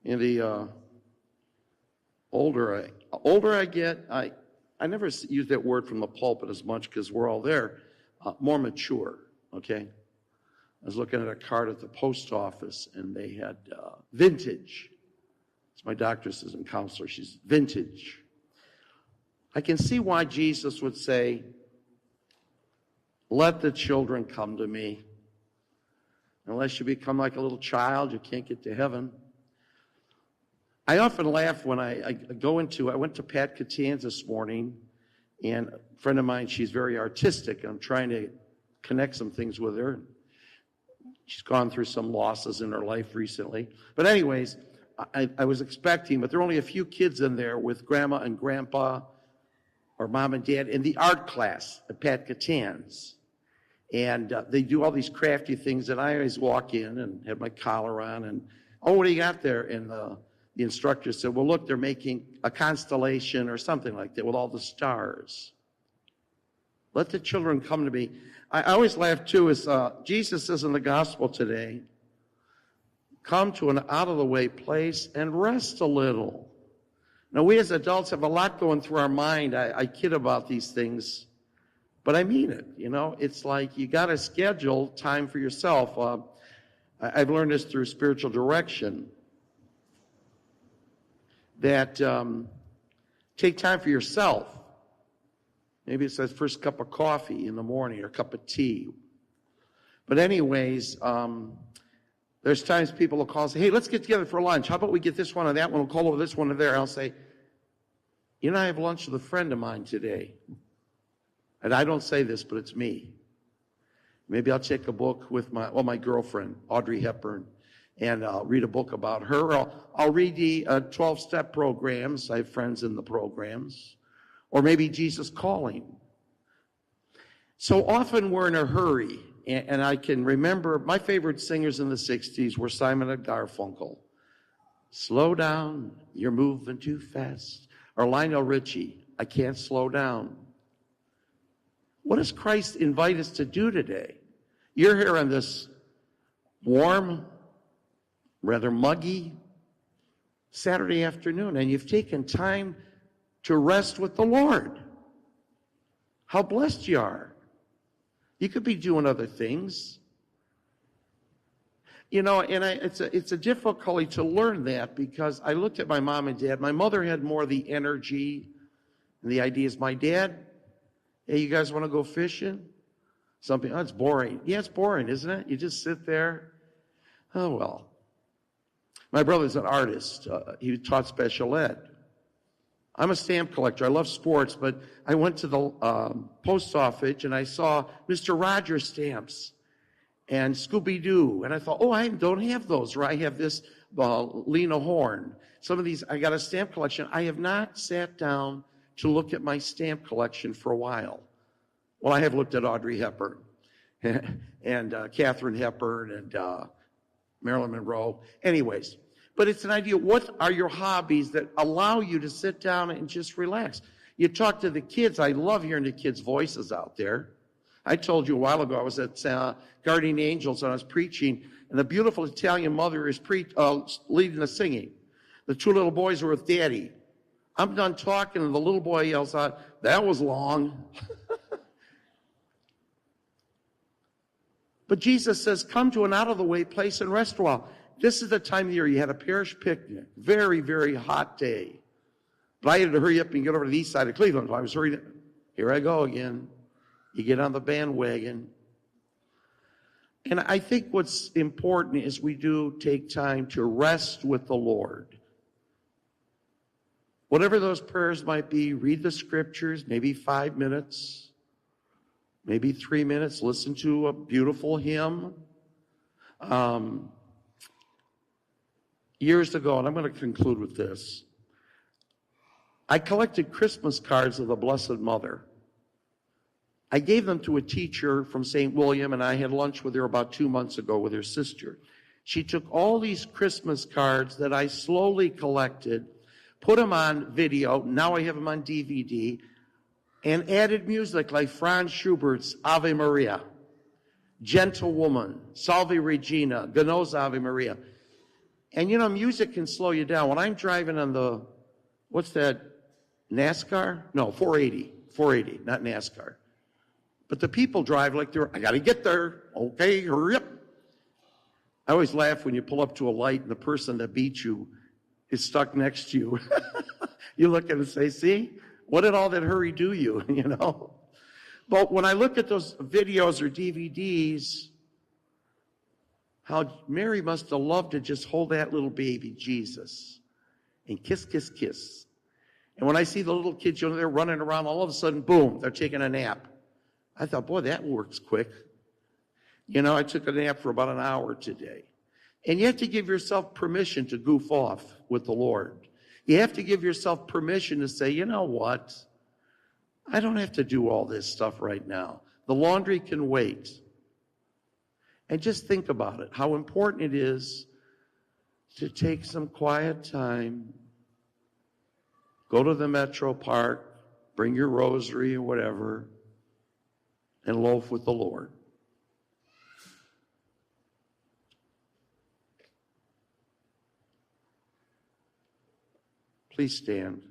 And the older I get, I never use that word from the pulpit as much because we're all there, more mature, okay? I was looking at a card at the post office, and they had vintage. It's my doctor's assistant counselor. She's vintage. I can see why Jesus would say, let the children come to me. Unless you become like a little child, you can't get to heaven. I often laugh when I went to Pat Catan's this morning, and a friend of mine, she's very artistic, and I'm trying to connect some things with her. She's gone through some losses in her life recently. But anyways, I was expecting, but there are only a few kids in there with grandma and grandpa or mom and dad in the art class at Pat Catan's. And they do all these crafty things, and I always walk in and have my collar on, and, oh, what do you got there? And the instructor said, well, look, they're making a constellation or something like that with all the stars. Let the children come to me. I always laugh, too, is Jesus says in the gospel today, come to an out-of-the-way place and rest a little. Now, we as adults have a lot going through our mind. I kid about these things, but I mean it. You know, it's like you got to schedule time for yourself. I've learned this through spiritual direction, that take time for yourself. Maybe it's that first cup of coffee in the morning or a cup of tea. But anyways, there's times people will call and say, hey, let's get together for lunch. How about we get this one or that one? We'll call over this one or there. I'll say, you know, I have lunch with a friend of mine today. And I don't say this, but it's me. Maybe I'll take a book with my girlfriend, Audrey Hepburn, and I'll read a book about her. I'll read the 12-step programs. I have friends in the programs. Or maybe Jesus Calling. So often we're in a hurry. And I can remember my favorite singers in the 60s were Simon and Garfunkel. Slow down, you're moving too fast. Or Lionel Richie, I can't slow down. What does Christ invite us to do today? You're here on this warm, rather muggy Saturday afternoon, and you've taken time to rest with the Lord. How blessed you are. You could be doing other things. You know, and it's a difficulty to learn that, because I looked at my mom and dad. My mother had more of the energy and the ideas. My dad, hey, you guys want to go fishing? Something, oh, it's boring. Yeah, it's boring, isn't it? You just sit there. Oh, well. My brother's an artist. He taught special ed. I'm a stamp collector. I love sports, but I went to the post office and I saw Mr. Rogers stamps and Scooby-Doo. And I thought, oh, I don't have those. Or I have this Lena Horne. Some of these, I got a stamp collection. I have not sat down to look at my stamp collection for a while. Well, I have looked at Audrey Hepburn and Katharine Hepburn and Marilyn Monroe. Anyways. But it's an idea, what are your hobbies that allow you to sit down and just relax? You talk to the kids. I love hearing the kids' voices out there. I told you a while ago, I was at Guardian Angels and I was preaching, and the beautiful Italian mother is leading the singing. The two little boys were with Daddy. I'm done talking, and the little boy yells out, that was long. But Jesus says, come to an out-of-the-way place and rest a while. This is the time of year you had a parish picnic. Very, very hot day. But I had to hurry up and get over to the east side of Cleveland. So I was hurrying. Here I go again. You get on the bandwagon. And I think what's important is we do take time to rest with the Lord. Whatever those prayers might be, read the scriptures, maybe 5 minutes, maybe 3 minutes, listen to a beautiful hymn. Years ago, and I'm going to conclude with this, I collected Christmas cards of the Blessed Mother. I gave them to a teacher from St. William, and I had lunch with her about 2 months ago with her sister. She took all these Christmas cards that I slowly collected, put them on video, now I have them on DVD, and added music like Franz Schubert's Ave Maria, Gentle Woman, Salve Regina, Gano's Ave Maria. And you know, music can slow you down. When I'm driving on the, what's that, NASCAR? No, 480, not NASCAR. But the people drive like they're, I got to get there. Okay, hurry up. I always laugh when you pull up to a light and the person that beat you is stuck next to you. You look at it and say, see, what did all that hurry do you, you know? But when I look at those videos or DVDs, how Mary must have loved to just hold that little baby, Jesus, and kiss, kiss, kiss. And when I see the little kids, you know, they're running around, all of a sudden, boom, they're taking a nap. I thought, boy, that works quick. You know, I took a nap for about an hour today. And you have to give yourself permission to goof off with the Lord. You have to give yourself permission to say, you know what? I don't have to do all this stuff right now. The laundry can wait. And just think about it, how important it is to take some quiet time, go to the Metro Park, bring your rosary or whatever, and loaf with the Lord. Please stand.